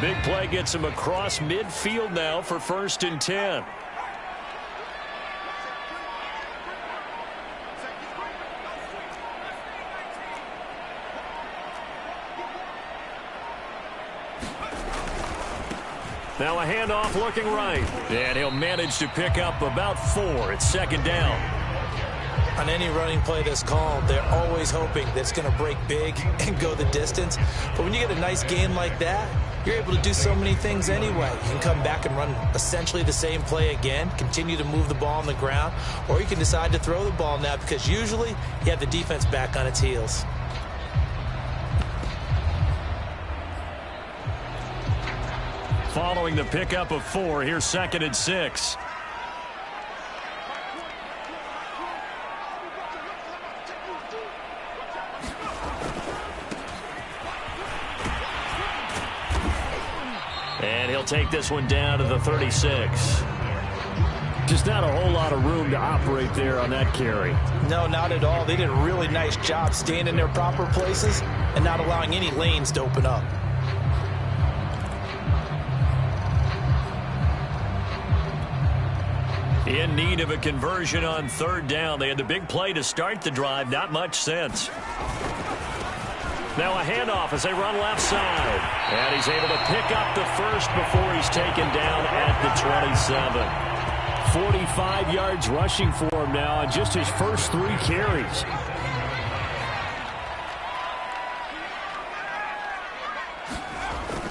big play gets him across midfield now for 1st and 10. Now a handoff looking right. And he'll manage to pick up about 4. It's 2nd down. On any running play that's called, they're always hoping that it's going to break big and go the distance. But when you get a nice gain like that, you're able to do so many things anyway. You can come back and run essentially the same play again, continue to move the ball on the ground, or you can decide to throw the ball now because usually you have the defense back on its heels. Following the pickup of 4, here's 2nd and 6. And he'll take this one down to the 36. Just not a whole lot of room to operate there on that carry. No, not at all. They did a really nice job staying in their proper places and not allowing any lanes to open up. In need of a conversion on 3rd down. They had the big play to start the drive. Not much sense. Now a handoff as they run left side. And he's able to pick up the first before he's taken down at the 27. 45 yards rushing for him now on just his first 3 carries.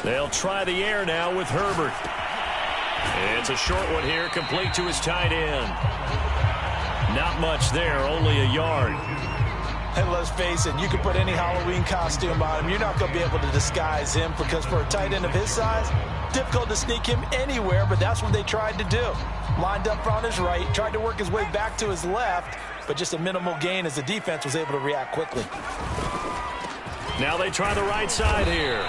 They'll try the air now with Herbert. It's a short one here, complete to his tight end. Not much there, only a yard. And let's face it, you can put any Halloween costume on him. You're not going to be able to disguise him because for a tight end of his size, difficult to sneak him anywhere, but that's what they tried to do. Lined up on his right, tried to work his way back to his left, but just a minimal gain as the defense was able to react quickly. Now they try the right side here.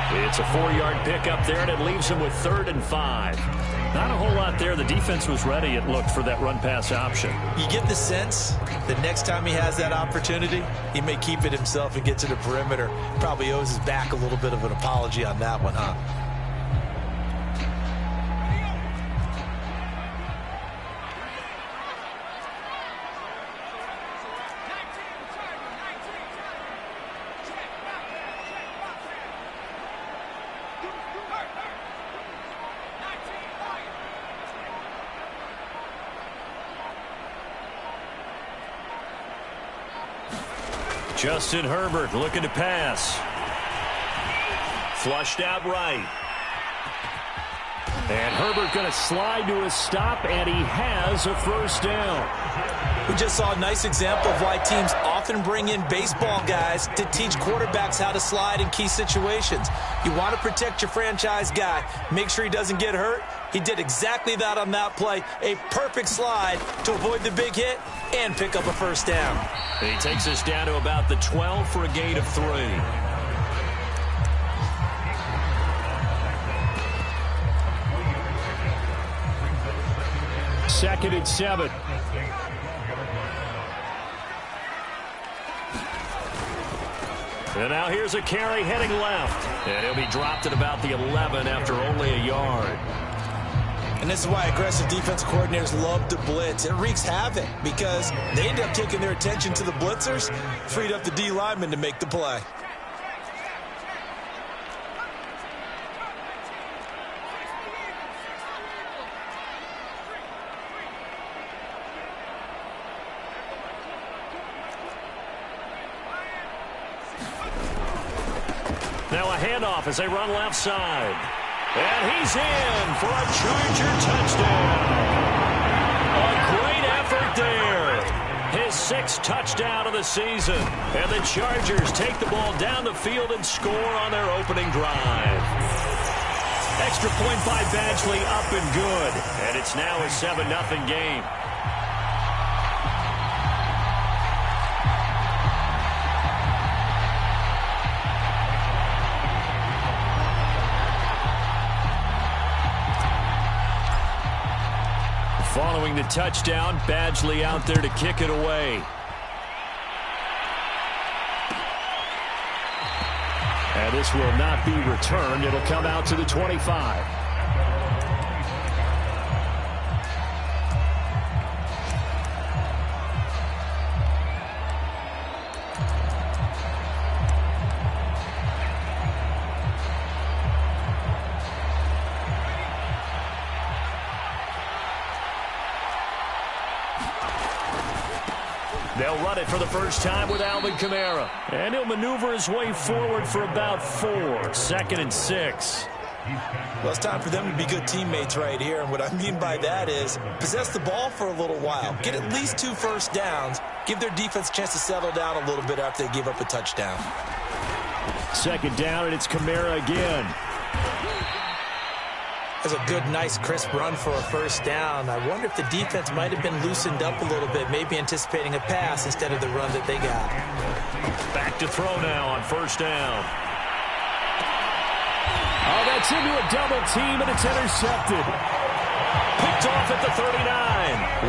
It's a 4-yard pickup there, and it leaves him with 3rd and 5. Not a whole lot there. The defense was ready, it looked, for that run-pass option. You get the sense that next time he has that opportunity, he may keep it himself and get to the perimeter. Probably owes his back a little bit of an apology on that one, huh? Justin Herbert looking to pass. Flushed out right. And Herbert going to slide to a stop, and he has a 1st down. We just saw a nice example of why teams often bring in baseball guys to teach quarterbacks how to slide in key situations. You want to protect your franchise guy. Make sure he doesn't get hurt. He did exactly that on that play. A perfect slide to avoid the big hit and pick up a 1st down. He takes us down to about the 12 for a gain of 3. 2nd and 7. And now here's a carry heading left. And he'll be dropped at about the 11 after only a yard. And this is why aggressive defense coordinators love to blitz. It wreaks havoc because they end up taking their attention to the blitzers, freed up the D lineman to make the play. Now a handoff as they run left side. And he's in for a Charger touchdown. A great effort there. His 6th touchdown of the season. And the Chargers take the ball down the field and score on their opening drive. Extra point by Badgley up and good. And it's now a 7-0 game. Following the touchdown, Badgley out there to kick it away. And this will not be returned. It'll come out to the 25. They'll run it for the first time with Alvin Kamara. And he'll maneuver his way forward for about 4. 2nd and 6. Well, it's time for them to be good teammates right here. And what I mean by that is possess the ball for a little while. Get at least 2 first downs. Give their defense a chance to settle down a little bit after they give up a touchdown. 2nd down, and it's Kamara again. That's a good, nice, crisp run for a first down. I wonder if the defense might have been loosened up a little bit, maybe anticipating a pass instead of the run that they got. Back to throw now on 1st down. Oh, that's into a double team, and it's intercepted. Picked off at the 39.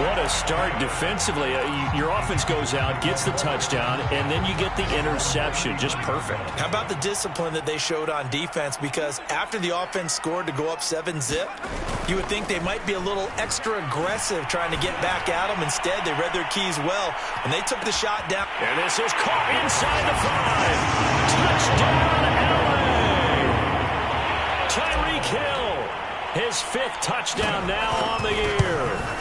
What a start defensively. Your offense goes out, gets the touchdown, and then you get the interception. Just perfect. How about the discipline that they showed on defense? Because after the offense scored to go up 7-zip, you would think they might be a little extra aggressive trying to get back at them. Instead, they read their keys well, and they took the shot down. And this is caught inside the 5. Touchdown, LA! Tyreek Hill, his 5th touchdown now on the year.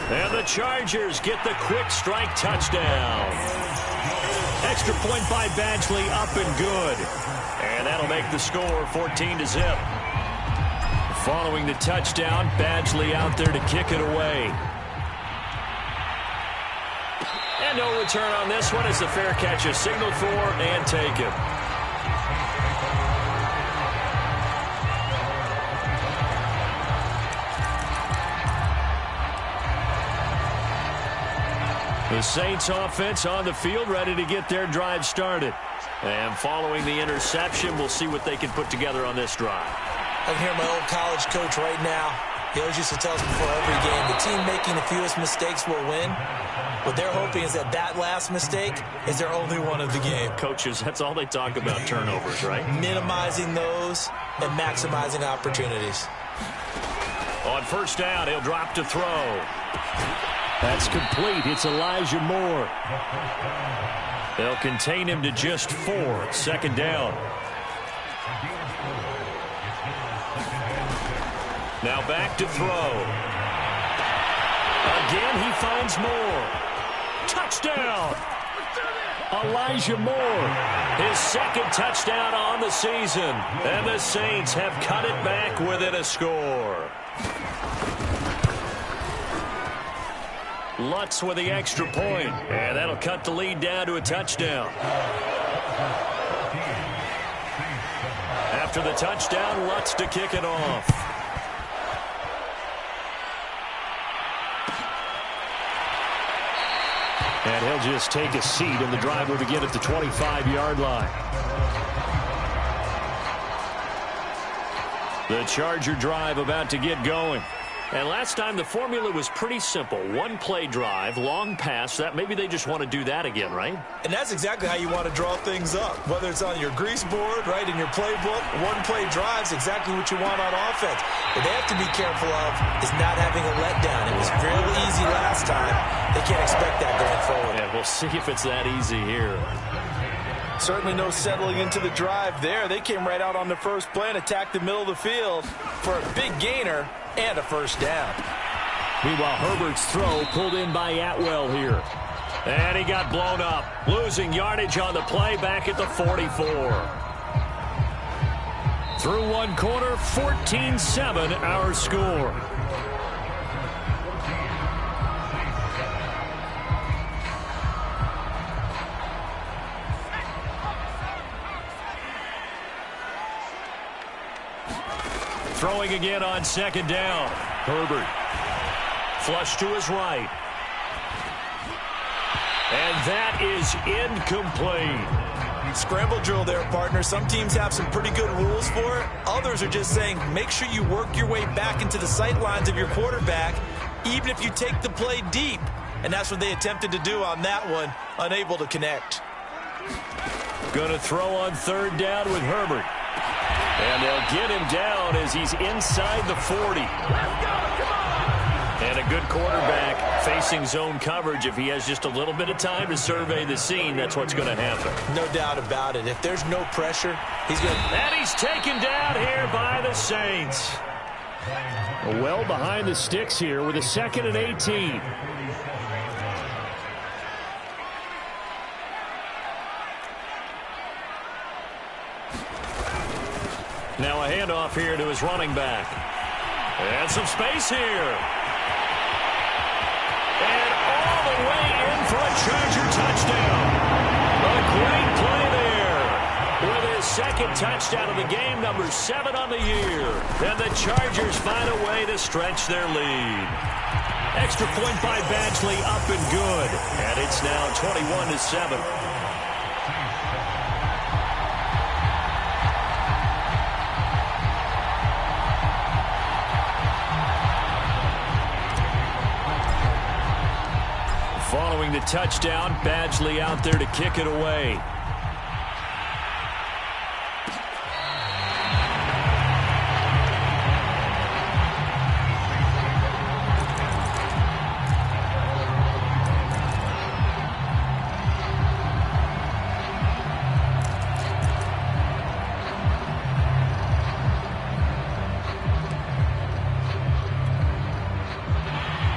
And the Chargers get the quick strike touchdown. Extra point by Badgley, up and good. And that'll make the score 14-zip. Following the touchdown, Badgley out there to kick it away. And no return on this one as the fair catch is signaled for and taken. The Saints offense on the field, ready to get their drive started. And following the interception, we'll see what they can put together on this drive. I can hear my old college coach right now. He always used to tell us before every game, the team making the fewest mistakes will win. What they're hoping is that that last mistake is their only one of the game. Coaches, that's all they talk about, turnovers, right? Minimizing those and maximizing opportunities. On 1st down, he'll drop to throw. That's complete. It's Elijah Moore. They'll contain him to just 4. 2nd down. Now back to throw. Again, he finds Moore. Touchdown! Elijah Moore, his 2nd touchdown on the season. And the Saints have cut it back within a score. Lutz with the extra point, and that'll cut the lead down to a touchdown. After the touchdown, Lutz to kick it off. And he'll just take a seat, and the drive will begin at the 25-yard line. The Charger drive about to get going. And last time, the formula was pretty simple. 1-play drive, long pass. That maybe they just want to do that again, right? And that's exactly how you want to draw things up. Whether it's on your grease board, right, in your playbook, 1-play drive's exactly what you want on offense. What they have to be careful of is not having a letdown. It was real easy last time. They can't expect that going forward. Yeah, we'll see if it's that easy here. Certainly no settling into the drive there. They came right out on the first play and attacked the middle of the field for a big gainer and a 1st down. Meanwhile, Herbert's throw pulled in by Atwell here. And he got blown up. Losing yardage on the play back at the 44. Through 1 quarter, 14-7 our score. Throwing again on 2nd down. Herbert. Flush to his right. And that is incomplete. Scramble drill there, partner. Some teams have some pretty good rules for it. Others are just saying, make sure you work your way back into the sight lines of your quarterback, even if you take the play deep. And that's what they attempted to do on that one, unable to connect. Going to throw on 3rd down with Herbert. And they'll get him down as he's inside the 40. And a good quarterback facing zone coverage. If he has just a little bit of time to survey the scene, that's what's going to happen. No doubt about it. If there's no pressure, he's going to... And he's taken down here by the Saints. Well behind the sticks here with a 2nd and 18. Now a handoff here to his running back. And some space here. And all the way in for a Charger touchdown. A great play there. With his 2nd touchdown of the game, number 7 on the year. And the Chargers find a way to stretch their lead. Extra point by Badgley, up and good. And it's now 21-7. Following the touchdown, Badgley out there to kick it away.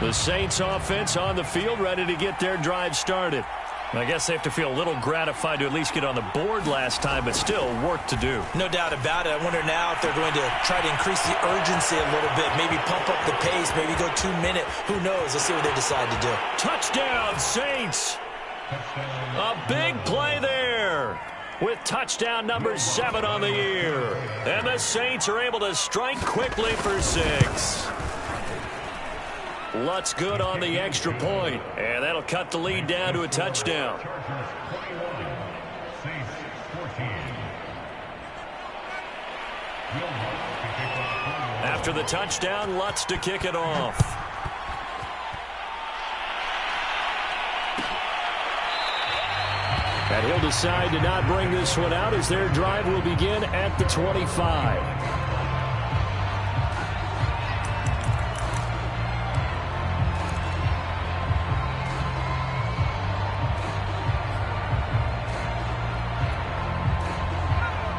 The Saints offense on the field, ready to get their drive started. I guess they have to feel a little gratified to at least get on the board last time, but still work to do. No doubt about it. I wonder now if they're going to try to increase the urgency a little bit, maybe pump up the pace, maybe go 2-minute. Who knows? Let's see what they decide to do. Touchdown, Saints! A big play there with touchdown number 7 on the year. And the Saints are able to strike quickly for 6. Lutz good on the extra point, and that'll cut the lead down to a touchdown. After the touchdown, Lutz to kick it off. And he'll decide to not bring this one out as their drive will begin at the 25.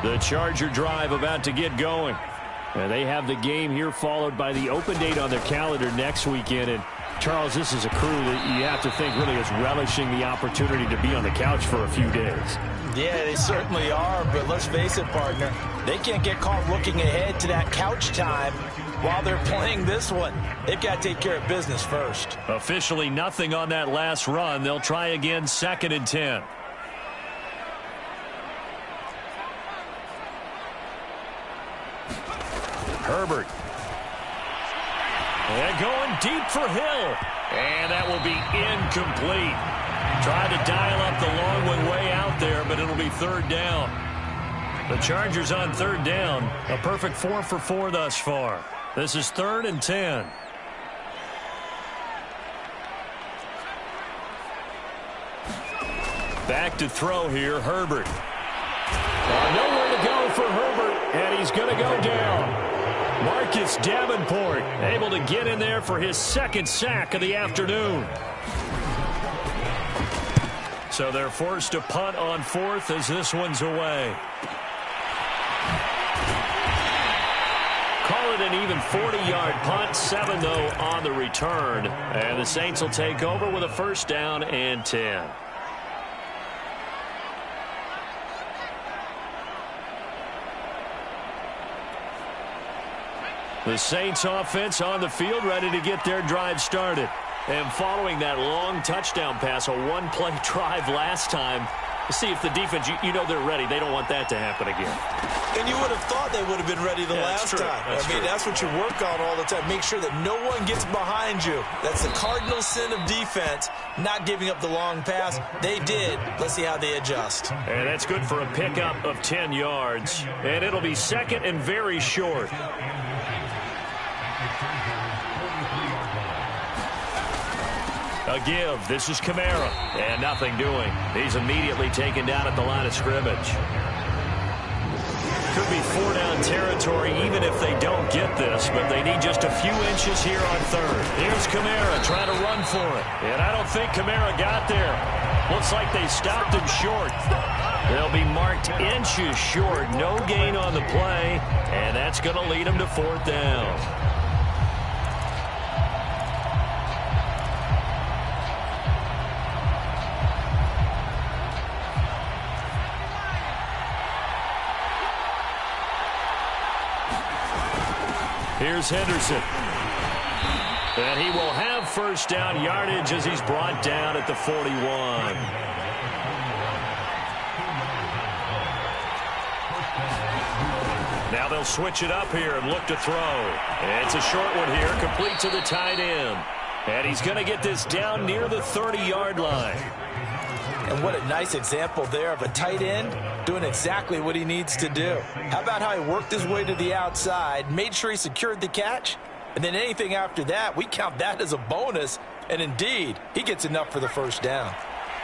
The Charger drive about to get going. And they have the game here followed by the open date on their calendar next weekend. And, Charles, this is a crew that you have to think really is relishing the opportunity to be on the couch for a few days. Yeah, they certainly are. But let's face it, partner, they can't get caught looking ahead to that couch time while they're playing this one. They've got to take care of business first. Officially nothing on that last run. They'll try again 2nd and 10. Herbert. And going deep for Hill. And that will be incomplete. Tried to dial up the long one way out there, but it'll be 3rd down. The Chargers on 3rd down. A perfect 4 for 4 thus far. This is 3rd and 10. Back to throw here, Herbert. Nowhere to go for Herbert, and he's going to go down. Marcus Davenport able to get in there for his 2nd sack of the afternoon. So they're forced to punt on 4th as this one's away. Call it an even 40-yard punt, 7 though on the return. And the Saints will take over with a 1st down and 10. The Saints offense on the field ready to get their drive started. And following that long touchdown pass, a one-play drive last time, see if the defense, you know they're ready. They don't want that to happen again. And you would have thought they would have been ready the last time. That's what you work on all the time. Make sure that no one gets behind you. That's the cardinal sin of defense, not giving up the long pass. They did. Let's see how they adjust. And that's good for a pickup of 10 yards. And it'll be 2nd and very short. A give. This is Kamara. And nothing doing. He's immediately taken down at the line of scrimmage. could be four-down territory even if they don't get this, but they need just a few inches here on third. Here's Kamara trying to run for it, and I don't think Kamara got there. Looks like they stopped him short. They'll be marked inches short. No gain on the play, and that's going to lead them to fourth down. Here's Henderson. And he will have first down yardage as he's brought down at the 41. Now they'll switch it up here and look to throw. And it's a short one here, complete to the tight end. And he's going to get this down near the 30-yard line. And what a nice example there of a tight end doing exactly what he needs to do. How about how he worked his way to the outside, made sure he secured the catch, and then anything after that, we count that as a bonus. And indeed, he gets enough for the first down.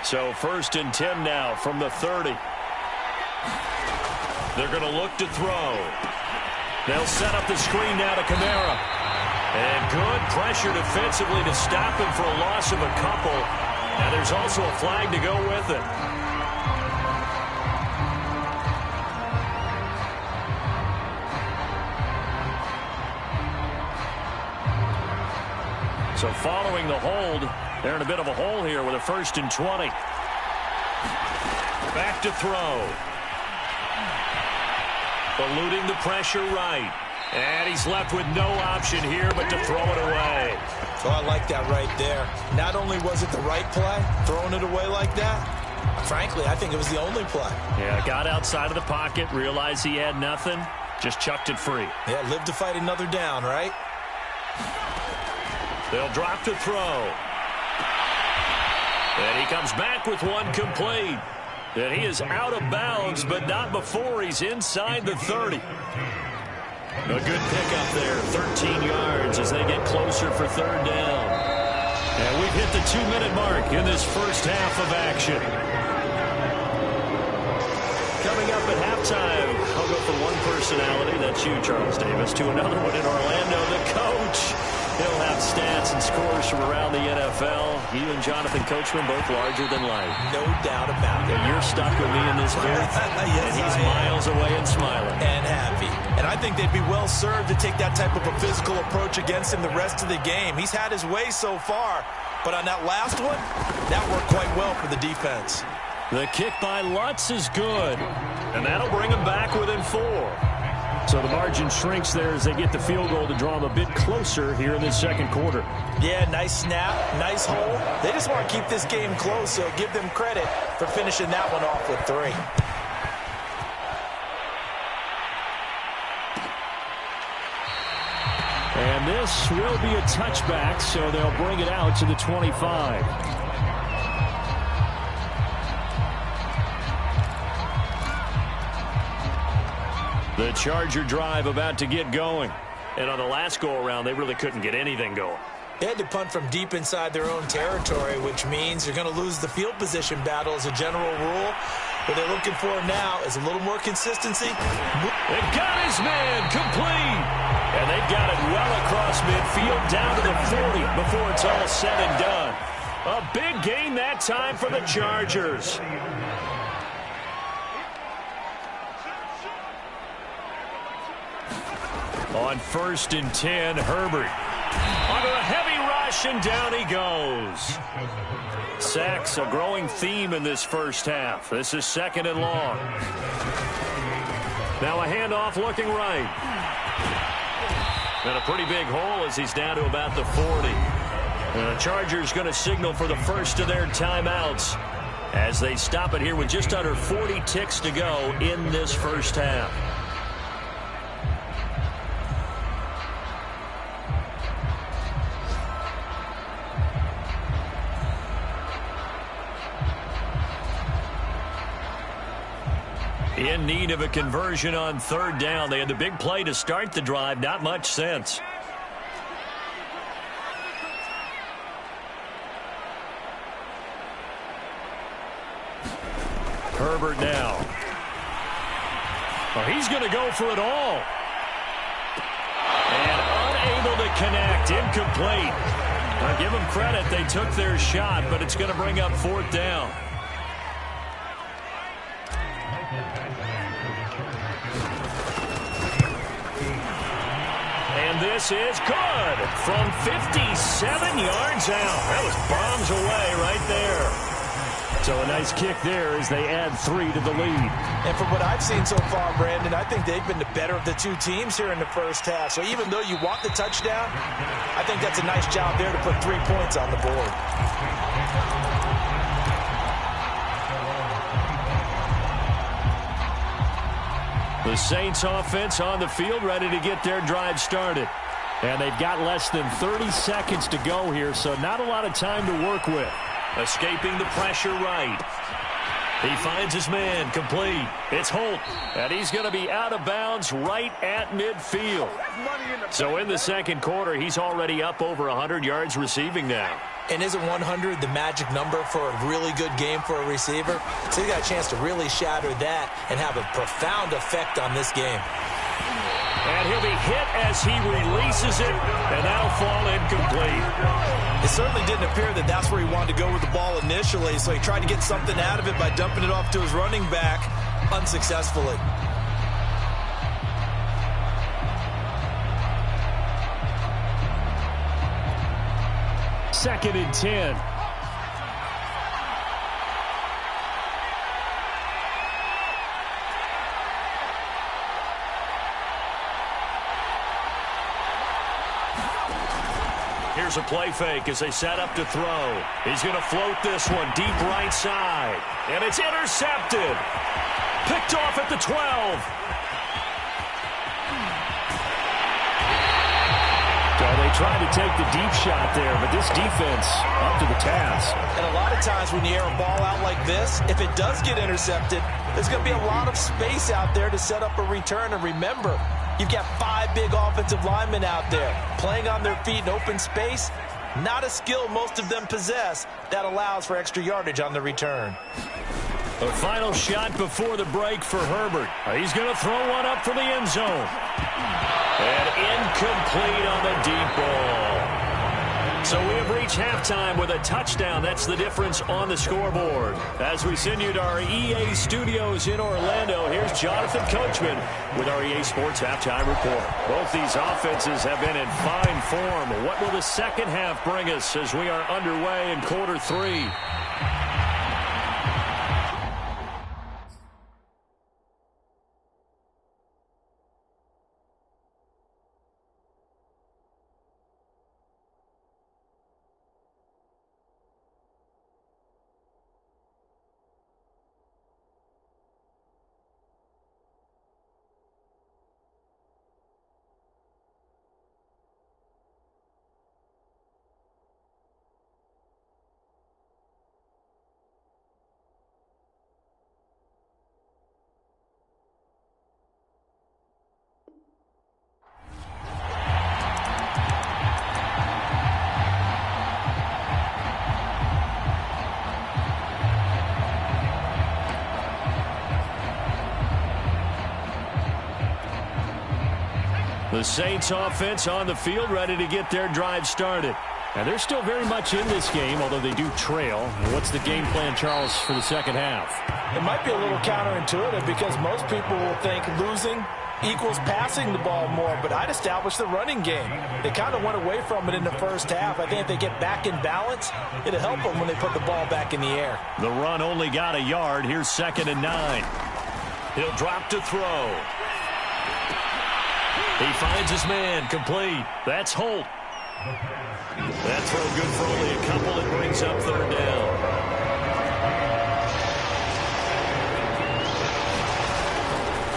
So 1st and 10 now from the 30. They're going to look to throw. They'll set up the screen now to Kamara. And good pressure defensively to stop him for a loss of a couple. And there's also a flag to go with it. So following the hold, they're in a bit of a hole here with a 1st and 20. Back to throw. Eluding the pressure right. And he's left with no option here but to throw it away. Oh, I like that right there. Not only was it the right play, throwing it away like that, frankly, I think it was the only play. Yeah, got outside of the pocket, realized he had nothing, just chucked it free. Yeah, live to fight another down, right? They'll drop to throw. And he comes back with one complete. And he is out of bounds, but not before he's inside the 30. A good pickup there, 13 yards as they get closer for third down. And we've hit the 2-minute mark in this first half of action. Coming up at halftime, I'll go from one personality, that's you, Charles Davis, to another one in Orlando, the coach. He'll have stats and scores from around the NFL. You and Jonathan Coachman both larger than life. No doubt about it. And you're stuck with me in this booth. Yes, and he's miles away and smiling. And happy. And I think they'd be well served to take that type of a physical approach against him the rest of the game. He's had his way so far. But on that last one, that worked quite well for the defense. The kick by Lutz is good. And that'll bring him back within 4. So the margin shrinks there as they get the field goal to draw them a bit closer here in this second quarter. Yeah, nice snap, nice hole. They just want to keep this game close, so give them credit for finishing that one off with 3. And this will be a touchback, so they'll bring it out to the 25. The Charger drive about to get going. And on the last go-around, they really couldn't get anything going. They had to punt from deep inside their own territory, which means you're going to lose the field position battle as a general rule. What they're looking for now is a little more consistency. They've got his man complete. And they've got it well across midfield down to the 40 before it's all said and done. A big gain that time for the Chargers. On 1st and 10, Herbert. Under a heavy rush, and down he goes. Sacks, a growing theme in this first half. This is 2nd and long. Now a handoff looking right. And a pretty big hole as he's down to about the 40. And the Chargers going to signal for the first of their timeouts as they stop it here with just under 40 ticks to go in this first half. In need of a conversion on 3rd down. They had the big play to start the drive. Not much sense. Herbert now. Oh, he's going to go for it all. And unable to connect. Incomplete. Now give them credit. They took their shot, but it's going to bring up fourth down. And this is good from 57 yards out. That was bombs away right there. So a nice kick there as they add 3 to the lead. And from what I've seen so far, Brandon, I think they've been the better of the two teams here in the first half. So even though you want the touchdown, I think that's a nice job there to put 3 points on the board. The Saints offense on the field, ready to get their drive started. And they've got less than 30 seconds to go here, so not a lot of time to work with. Escaping the pressure right. He finds his man, complete. It's Holt, and he's going to be out of bounds right at midfield. So in the second quarter, he's already up over 100 yards receiving now. And isn't 100 the magic number for a really good game for a receiver? So he got a chance to really shatter that and have a profound effect on this game. And he'll be hit as he releases it, and that'll fall incomplete. It certainly didn't appear that that's where he wanted to go with the ball initially, so he tried to get something out of it by dumping it off to his running back unsuccessfully. Second and 10. Here's a play fake as they set up to throw. He's going to float this one deep right side. And it's intercepted. Picked off at the 12. So they tried to take the deep shot there, but this defense up to the task. And a lot of times when you air a ball out like this, if it does get intercepted, there's going to be a lot of space out there to set up a return. And remember, you've got 5 big offensive linemen out there playing on their feet in open space. Not a skill most of them possess that allows for extra yardage on the return. A final shot before the break for Herbert. He's going to throw one up for the end zone. And incomplete on the deep ball. So we have reached halftime with a touchdown. That's the difference on the scoreboard. As we send you to our EA studios in Orlando, here's Jonathan Coachman with our EA Sports Halftime Report. Both these offenses have been in fine form. What will the second half bring us as we are underway in quarter 3? The Saints offense on the field ready to get their drive started. And they're still very much in this game, although they do trail. What's the game plan, Charles, for the second half? It might be a little counterintuitive because most people will think losing equals passing the ball more, but I'd establish the running game. They kind of went away from it in the first half. I think if they get back in balance, it'll help them when they put the ball back in the air. The run only got a yard. Here's 2nd and 9. He'll drop to throw. He finds his man, complete. That's Holt. That throw good for only a couple. It brings up 3rd down.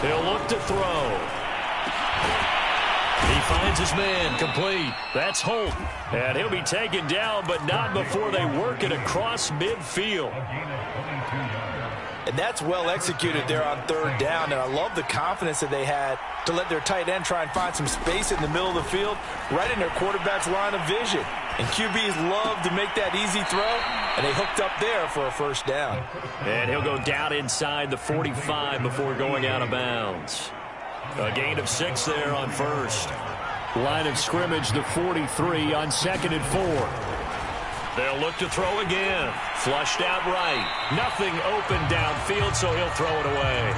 He'll look to throw. He finds his man, complete. That's Holt. And he'll be taken down, but not before they work it across midfield. And that's well executed there on third down. And I love the confidence that they had to let their tight end try and find some space in the middle of the field, right in their quarterback's line of vision. And QBs love to make that easy throw, and they hooked up there for a first down. And he'll go down inside the 45 before going out of bounds. A gain of 6 there on first. Line of scrimmage, the 43 on 2nd and 4. They'll look to throw again. Flushed out right. Nothing open downfield, so he'll throw it away.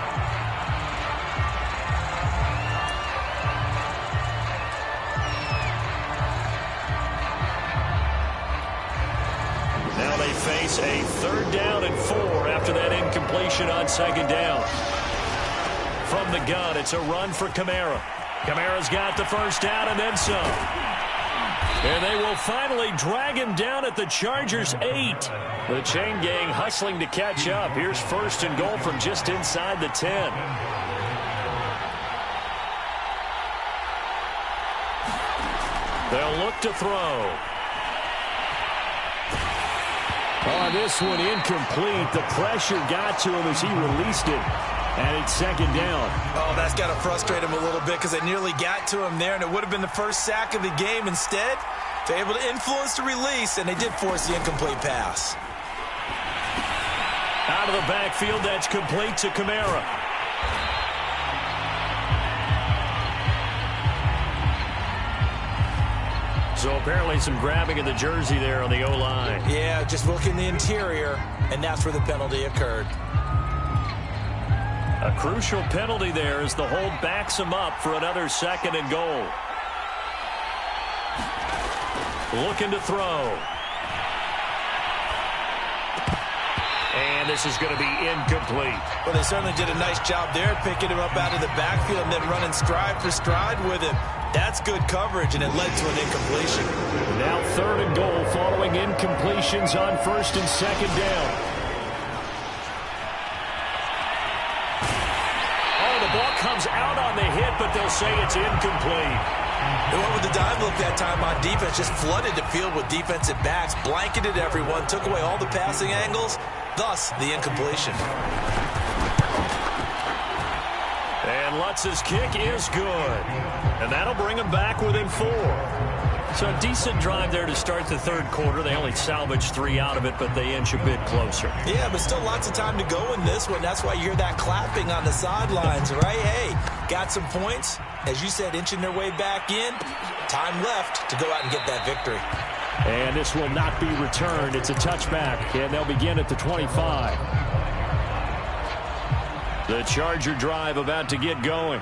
Now they face a 3rd down and 4 after that incompletion on 2nd down. From the gun, it's a run for Kamara. Kamara's got the first down and then some. And they will finally drag him down at the Chargers' 8. The chain gang hustling to catch up. Here's 1st and goal from just inside the 10. They'll look to throw. On this one, incomplete. The pressure got to him as he released it. And it's 2nd down. Oh, that's got to frustrate him a little bit because they nearly got to him there, and it would have been the first sack of the game. Instead, they're able to influence the release, and they did force the incomplete pass. Out of the backfield, that's complete to Kamara. So apparently some grabbing of the jersey there on the O-line. Yeah, just look in the interior, and that's where the penalty occurred. A crucial penalty there as the hold backs him up for another 2nd and goal. Looking to throw. And this is going to be incomplete. Well, they certainly did a nice job there, picking him up out of the backfield and then running stride for stride with him. That's good coverage, and it led to an incompletion. Now 3rd and goal following incompletions on 1st and 2nd down. Ball comes out on the hit, but they'll say it's incomplete. They went with the dive look that time on defense, just flooded the field with defensive backs, blanketed everyone, took away all the passing angles, thus the incompletion. And Lutz's kick is good. And that'll bring them back within 4. So a decent drive there to start the 3rd quarter. They only salvaged 3 out of it, but they inch a bit closer. Yeah, but still lots of time to go in this one. That's why you hear that clapping on the sidelines, right? Hey, got some points. As you said, inching their way back in. Time left to go out and get that victory. And this will not be returned. It's a touchback, and they'll begin at the 25. The Charger drive about to get going.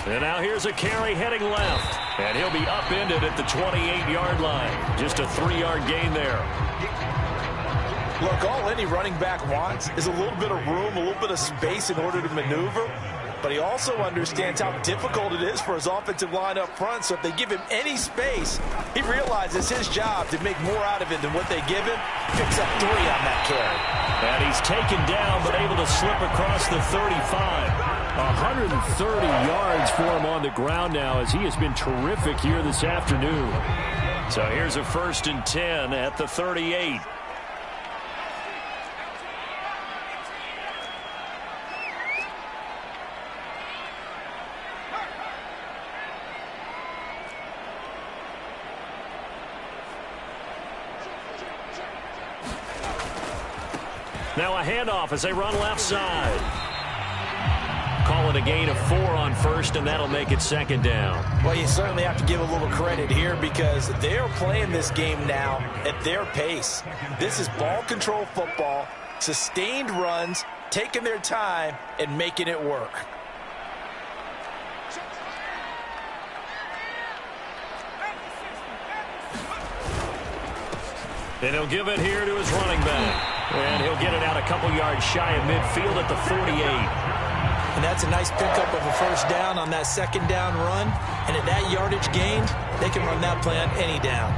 And now here's a carry heading left. And he'll be upended at the 28-yard line. Just a 3-yard gain there. Look, all any running back wants is a little bit of room, a little bit of space in order to maneuver. But he also understands how difficult it is for his offensive line up front. So if they give him any space, he realizes his job to make more out of it than what they give him. Picks up 3 on that carry. And he's taken down but able to slip across the 35. 130 yards for him on the ground now as he has been terrific here this afternoon. So here's a 1st and 10 at the 38. Now a handoff as they run left side. Call it a gain of 4 on 1st, and that'll make it 2nd down. Well, you certainly have to give a little credit here because they're playing this game now at their pace. This is ball control football, sustained runs, taking their time, and making it work. And he'll give it here to his running back. And he'll get it out a couple yards shy of midfield at the 48. And that's a nice pickup of a first down on that 2nd down run. And at that yardage gained, they can run that play on any down.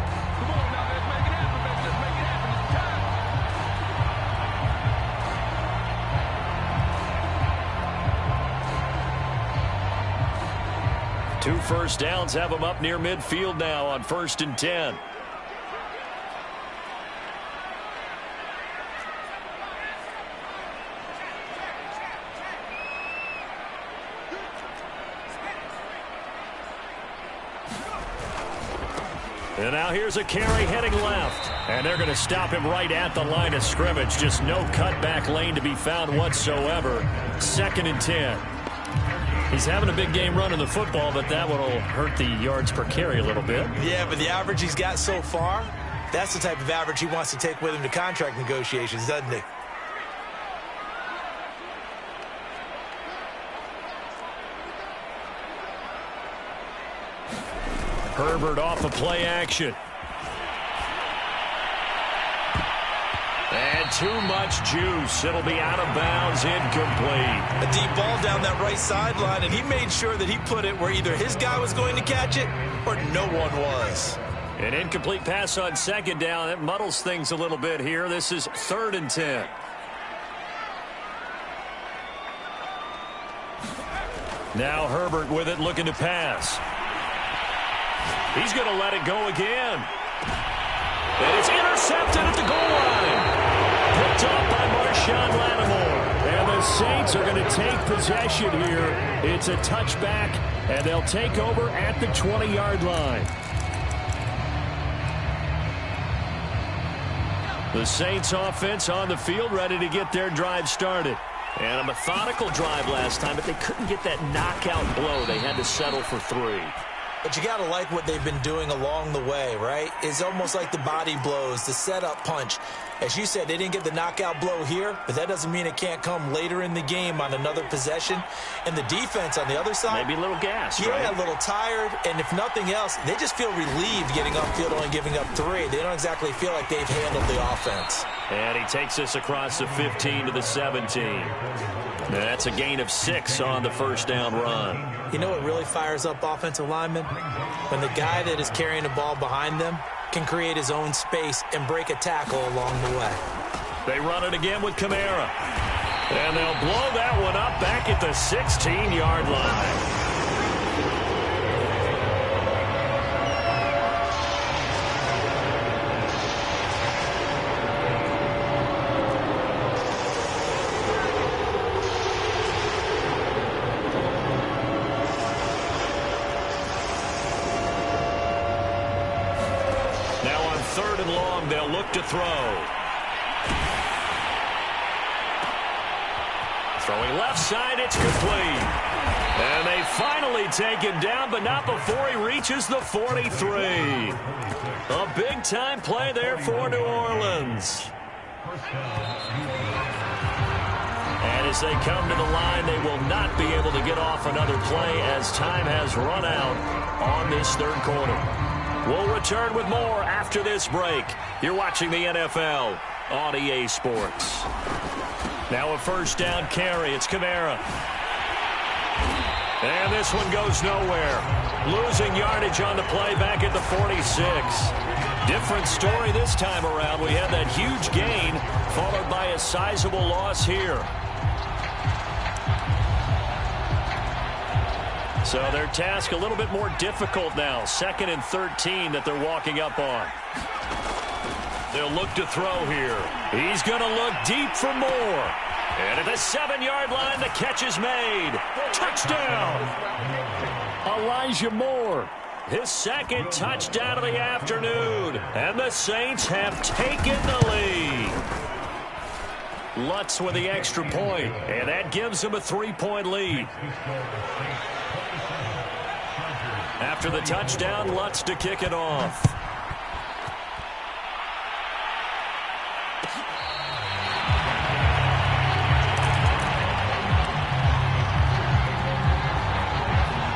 Two first downs have them up near midfield now on 1st and 10. And now here's a carry heading left. And they're going to stop him right at the line of scrimmage. Just no cutback lane to be found whatsoever. 2nd and 10. He's having a big game running the football, but that will hurt the yards per carry a little bit. Yeah, but the average he's got so far, that's the type of average he wants to take with him to contract negotiations, doesn't he? Herbert off of play action. And too much juice. It'll be out of bounds, incomplete. A deep ball down that right sideline, and he made sure that he put it where either his guy was going to catch it or no one was. An incomplete pass on 2nd down. That muddles things a little bit here. This is 3rd and 10. Now Herbert with it, looking to pass. He's going to let it go again. And it's intercepted at the goal line. Picked up by Marshawn Lattimore. And the Saints are going to take possession here. It's a touchback, and they'll take over at the 20-yard line. The Saints offense on the field, ready to get their drive started. And a methodical drive last time, but they couldn't get that knockout blow. They had to settle for 3. But you got to like what they've been doing along the way, right? It's almost like the body blows, the setup punch. As you said, they didn't get the knockout blow here, but that doesn't mean it can't come later in the game on another possession. And the defense on the other side, maybe a little gas, yeah, right? A little tired. And if nothing else, they just feel relieved getting upfield, only giving up 3. They don't exactly feel like they've handled the offense. And he takes us across the 15 to the 17. That's a gain of 6 on the 1st down run. You know what really fires up offensive linemen? When the guy that is carrying the ball behind them can create his own space and break a tackle along the way. They run it again with Kamara. And they'll blow that one up back at the 16-yard line. They'll look to throw. Throwing left side, it's complete. And they finally take him down, but not before he reaches the 43. A big-time play there for New Orleans. And as they come to the line, they will not be able to get off another play as time has run out on this 3rd quarter. We'll return with more after this break. You're watching the NFL on EA Sports. Now a 1st down carry. It's Kamara. And this one goes nowhere. Losing yardage on the play back at the 46. Different story this time around. We had that huge gain followed by a sizable loss here. So their task a little bit more difficult now. 2nd and 13 that they're walking up on. They'll look to throw here. He's going to look deep for more. And at the 7-yard line, the catch is made. Touchdown! Elijah Moore. His 2nd touchdown of the afternoon. And the Saints have taken the lead. Lutz with the extra point. And that gives them a 3-point lead. After the touchdown, Lutz to kick it off.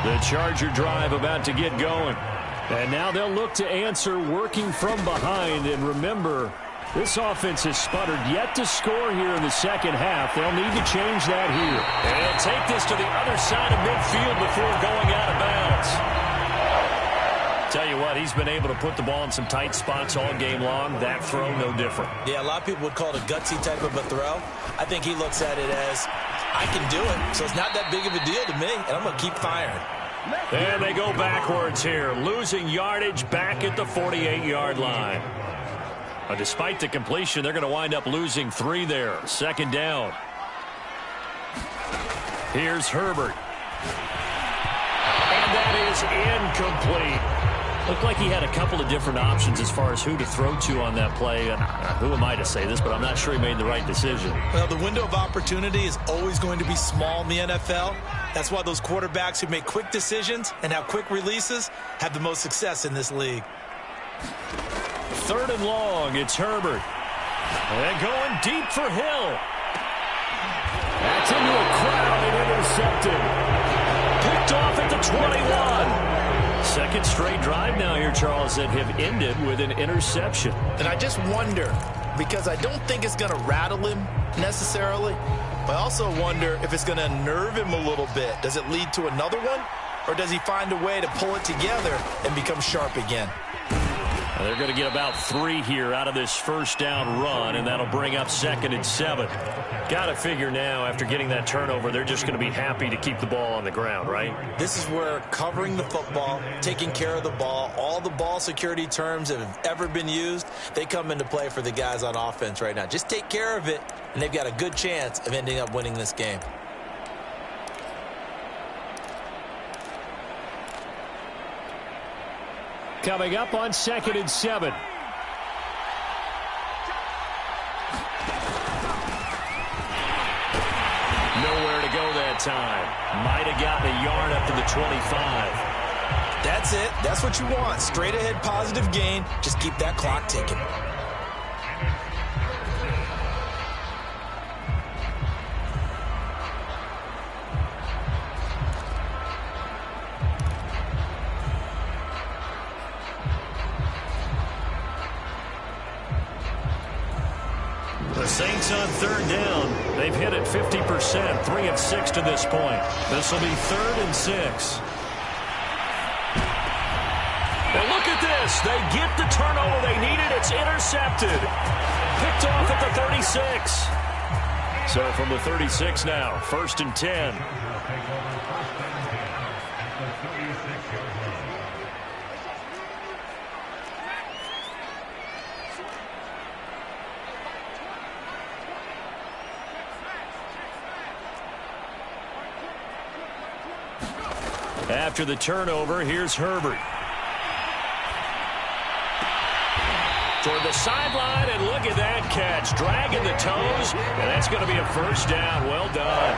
The Charger drive about to get going. And now they'll look to answer working from behind. And remember, this offense has sputtered yet to score here in the 2nd half. They'll need to change that here. And take this to the other side of midfield before going out of bounds. Tell you what, he's been able to put the ball in some tight spots all game long. That throw, no different. Yeah, a lot of people would call it a gutsy type of a throw. I think he looks at it as, I can do it, so it's not that big of a deal to me, and I'm going to keep firing. And they go backwards here, losing yardage back at the 48-yard line. Despite the completion, they're going to wind up losing 3 there. 2nd down. Here's Herbert. And that is incomplete. Looked like he had a couple of different options as far as who to throw to on that play. And who am I to say this, but I'm not sure he made the right decision. Well, the window of opportunity is always going to be small in the NFL. That's why those quarterbacks who make quick decisions and have quick releases have the most success in this league. 3rd and long, it's Herbert. And going deep for Hill. That's into a crowd and intercepted. Picked off at the 21. Second straight drive now here, Charles, that have ended with an interception. And I just wonder, because I don't think it's going to rattle him necessarily, but I also wonder if it's going to unnerve him a little bit. Does it lead to another one, or does he find a way to pull it together and become sharp again? They're going to get about 3 here out of this first down run, and that'll bring up 2nd and 7. Got to figure now, after getting that turnover, they're just going to be happy to keep the ball on the ground, right? This is where covering the football, taking care of the ball, all the ball security terms that have ever been used, they come into play for the guys on offense right now. Just take care of it, and they've got a good chance of ending up winning this game. Coming up on 2nd and 7. Nowhere to go that time. Might have gotten a yard up to the 25. That's it. That's what you want. Straight ahead positive gain. Just keep that clock ticking. The Saints on 3rd down. They've hit it 50%, 3 of 6 to this point. This will be 3rd and 6. And look at this. They get the turnover they needed. It's intercepted. Picked off at the 36. So from the 36 now, 1st and 10. After the turnover, here's Herbert. Toward the sideline, and look at that catch. Dragging the toes, and that's going to be a first down. Well done.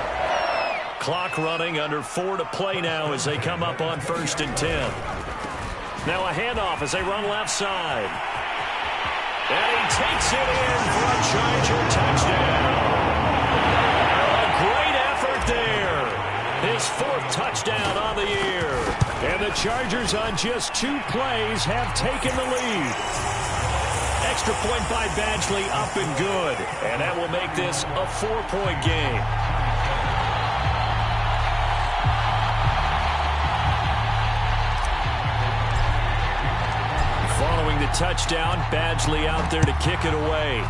Clock running, under 4 to play now as they come up on 1st and 10. Now a handoff as they run left side. And he takes it in for a Charger touchdown. A great effort there. His 4th touchdown on the year. And the Chargers on just 2 plays have taken the lead. Extra point by Badgley, up and good. And that will make this a 4-point game. Following the touchdown, Badgley out there to kick it away.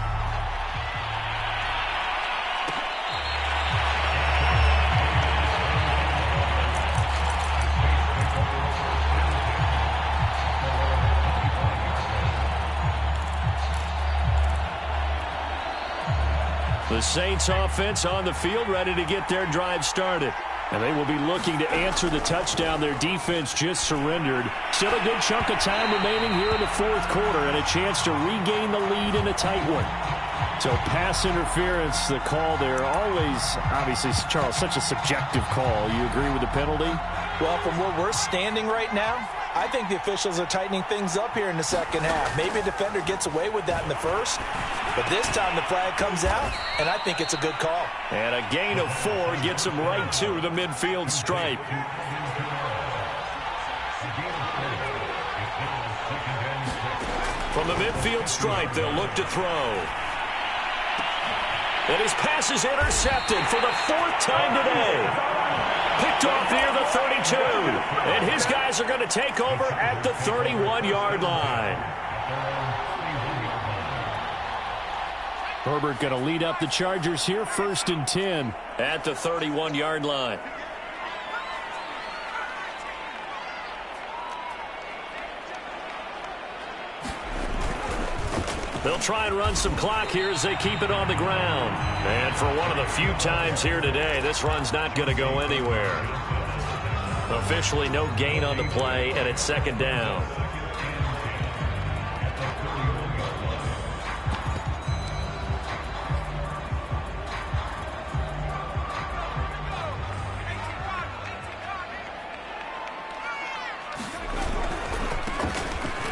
The Saints offense on the field, ready to get their drive started. And they will be looking to answer the touchdown their defense just surrendered. Still a good chunk of time remaining here in the 4th quarter and a chance to regain the lead in a tight one. So pass interference, the call there, always, obviously, Charles, such a subjective call. You agree with the penalty? Well, from where we're standing right now, I think the officials are tightening things up here in the second half. Maybe a defender gets away with that in the first, but this time the flag comes out, and I think it's a good call. And a gain of 4 gets him right to the midfield stripe. From the midfield stripe, they'll look to throw. And his pass is intercepted for the 4th time today. Picked off near the 32. And his guys are going to take over at the 31-yard line. Herbert going to lead up the Chargers here, 1st and 10 at the 31-yard line. They'll try and run some clock here as they keep it on the ground. And for one of the few times here today, this run's not going to go anywhere. Officially no gain on the play, and it's 2nd down.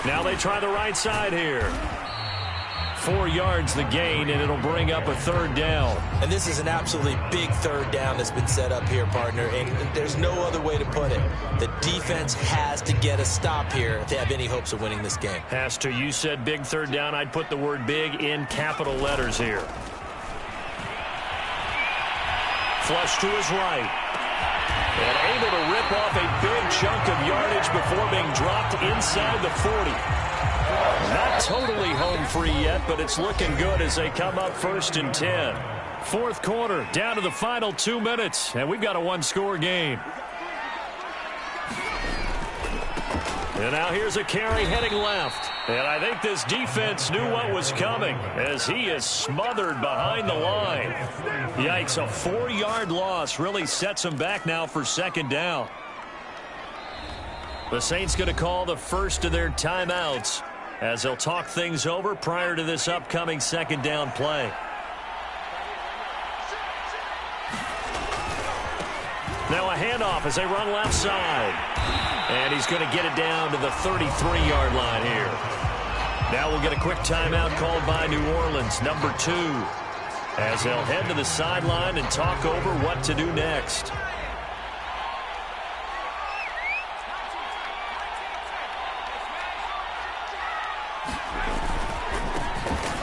Now they try the right side here. 4 yards the gain, and it'll bring up a third down. And this is an absolutely big third down that's been set up here, partner, and there's no other way to put it. The defense has to get a stop here if they have any hopes of winning this game. Has to. You said big third down. I'd put the word big in capital letters here. Flush to his right. And able to rip off a big chunk of yardage before being dropped inside the 40. Not totally home free yet, but it's looking good as they come up 1st and 10. Fourth quarter, down to the final 2 minutes, and we've got a one-score game. And now here's a carry heading left. And I think this defense knew what was coming as he is smothered behind the line. Yikes, a 4-yard loss really sets him back now for 2nd down. The Saints going to call the first of their timeouts as they'll talk things over prior to this upcoming 2nd down play. Now a handoff as they run left side. And he's going to get it down to the 33-yard line here. Now we'll get a quick timeout called by New Orleans, number 2, as they'll head to the sideline and talk over what to do next.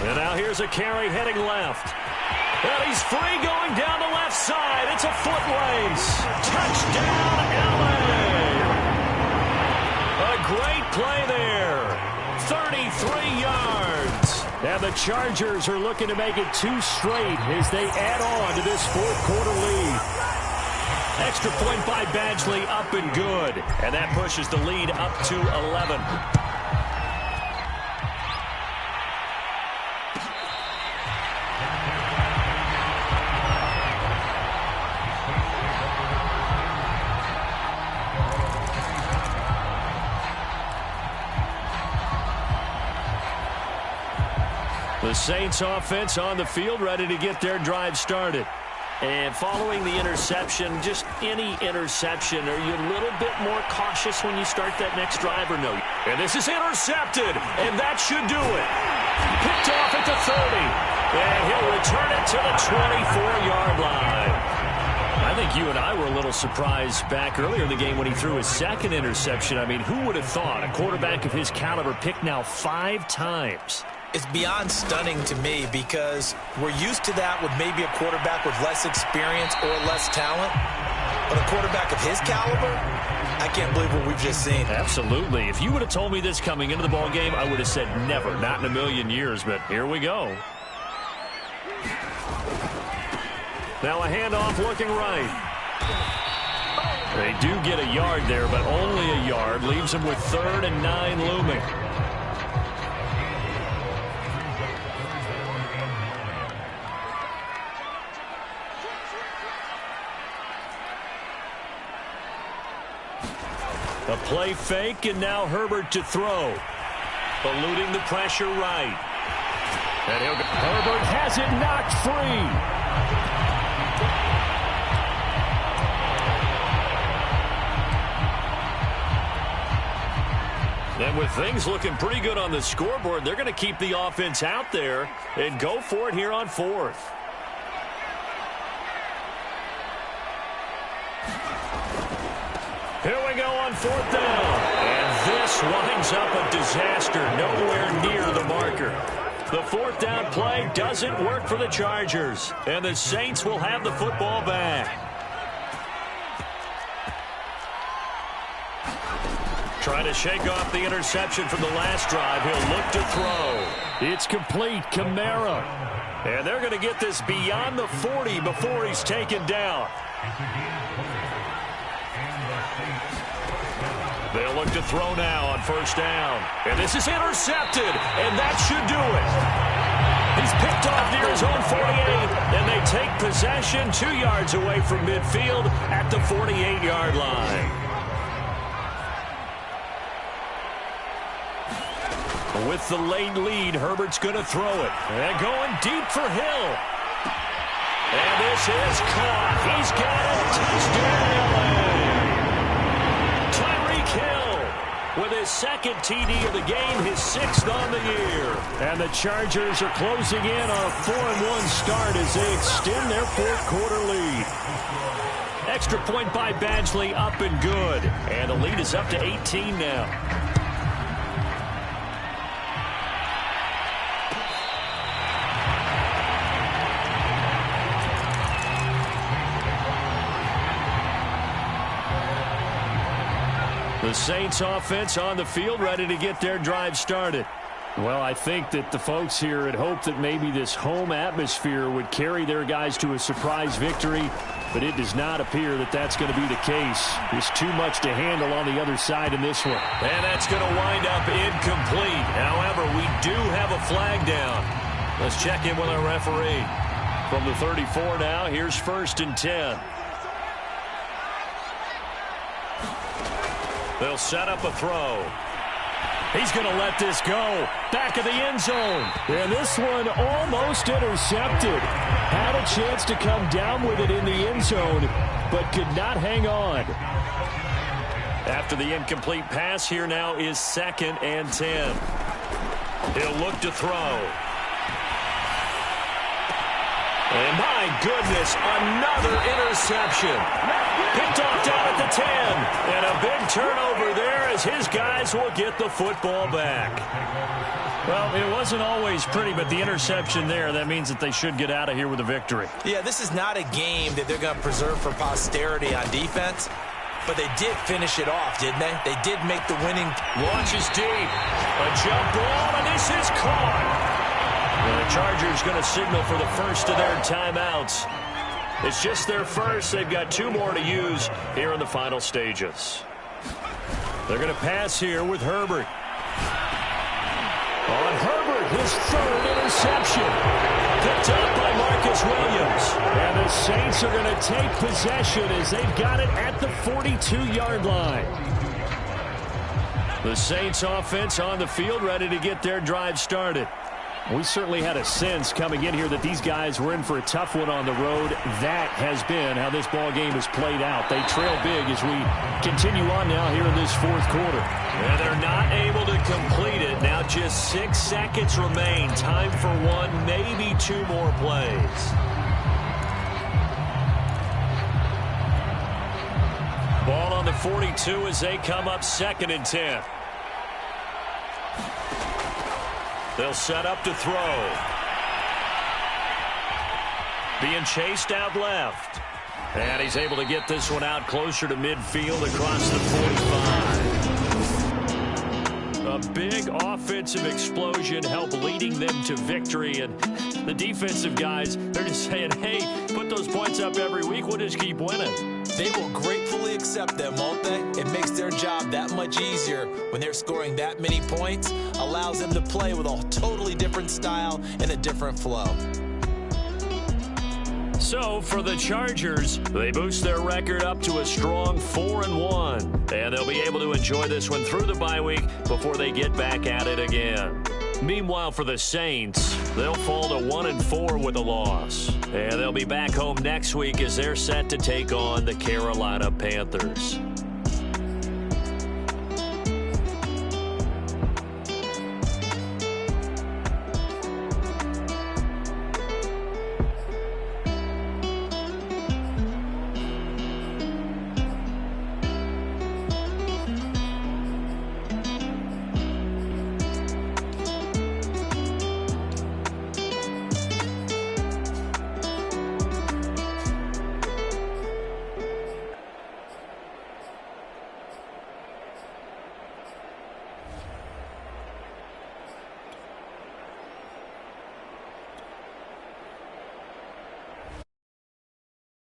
And now here's a carry heading left. And he's free going down the left side. It's a foot race. Touchdown, LA. A great play there. 33 yards. And the Chargers are looking to make it 2 straight as they add on to this fourth quarter lead. Extra point by Badgley, up and good. And that pushes the lead up to 11. The Saints offense on the field, ready to get their drive started. And following the interception, just any interception, are you a little bit more cautious when you start that next drive or no? And this is intercepted, and that should do it. Picked off at the 30, and he'll return it to the 24-yard line. I think you and I were a little surprised back earlier in the game when he threw his 2nd interception. I mean, who would have thought a quarterback of his caliber picked now 5 times? It's beyond stunning to me because we're used to that with maybe a quarterback with less experience or less talent. But a quarterback of his caliber, I can't believe what we've just seen. Absolutely. If you would have told me this coming into the ball game, I would have said never, not in a million years. But here we go. Now a handoff looking right. They do get a yard there, but only a yard. Leaves them with 3rd and 9 looming. A play fake, and now Herbert to throw. Eluding the pressure right. And he'll go. Herbert has it knocked free. And with things looking pretty good on the scoreboard, they're going to keep the offense out there and go for it here on 4th. Here we go on 4th down. And this winds up a disaster. Nowhere near the marker. The 4th down play doesn't work for the Chargers. And the Saints will have the football back. Trying to shake off the interception from the last drive. He'll look to throw. It's complete. Kamara. And they're going to get this beyond the 40 before he's taken down. They'll look to throw now on 1st down. And this is intercepted, and that should do it. He's picked off near his own 48, and they take possession 2 yards away from midfield at the 48-yard line. With the late lead, Herbert's going to throw it. And going deep for Hill. And this is caught. He's got it. Touchdown, LA. Hill with his second TD of the game, his 6th on the year. And the Chargers are closing in on a 4-1 start as they extend their fourth-quarter lead. Extra point by Badgley, up and good. And the lead is up to 18 now. The Saints offense on the field, ready to get their drive started. Well, I think that the folks here had hoped that maybe this home atmosphere would carry their guys to a surprise victory, but it does not appear that that's going to be the case. There's too much to handle on the other side in this one. And that's going to wind up incomplete. However, we do have a flag down. Let's check in with our referee. From the 34 now, here's 1st and 10. They'll set up a throw. He's going to let this go. Back of the end zone. And this one almost intercepted. Had a chance to come down with it in the end zone, but could not hang on. After the incomplete pass, here now is 2nd and 10. He'll look to throw. And my goodness, another interception. Picked off down at the 10. And a big turnover there as his guys will get the football back. Well, it wasn't always pretty, but the interception there, that means that they should get out of here with a victory. Yeah, this is not a game that they're going to preserve for posterity on defense, but they did finish it off, didn't they? They did make the winning. Launches deep. A jump ball, and this is caught. And the Chargers going to signal for the first of their timeouts. It's just their first. They've got 2 more to use here in the final stages. They're going to pass here with Herbert. On Herbert, his 3rd interception. Picked up by Marcus Williams. And the Saints are going to take possession as they've got it at the 42-yard line. The Saints offense on the field, ready to get their drive started. We certainly had a sense coming in here that these guys were in for a tough one on the road. That has been how this ball game has played out. They trail big as we continue on now here in this 4th quarter. And they're not able to complete it. Now just 6 seconds remain. Time for 1, maybe 2 more plays. Ball on the 42 as they come up 2nd and 10. They'll set up to throw. Being chased out left. And he's able to get this one out closer to midfield across the 45. A big offensive explosion helped leading them to victory. And the defensive guys, they're just saying, hey, put those points up every week. We'll just keep winning. They will gratefully accept them, won't they? It makes their job that much easier when they're scoring that many points. Allows them to play with a totally different style and a different flow. So, for the Chargers, they boost their record up to a strong 4-1. And they'll be able to enjoy this one through the bye week before they get back at it again. Meanwhile, for the Saints, they'll fall to 1-4 with a loss. And they'll be back home next week as they're set to take on the Carolina Panthers.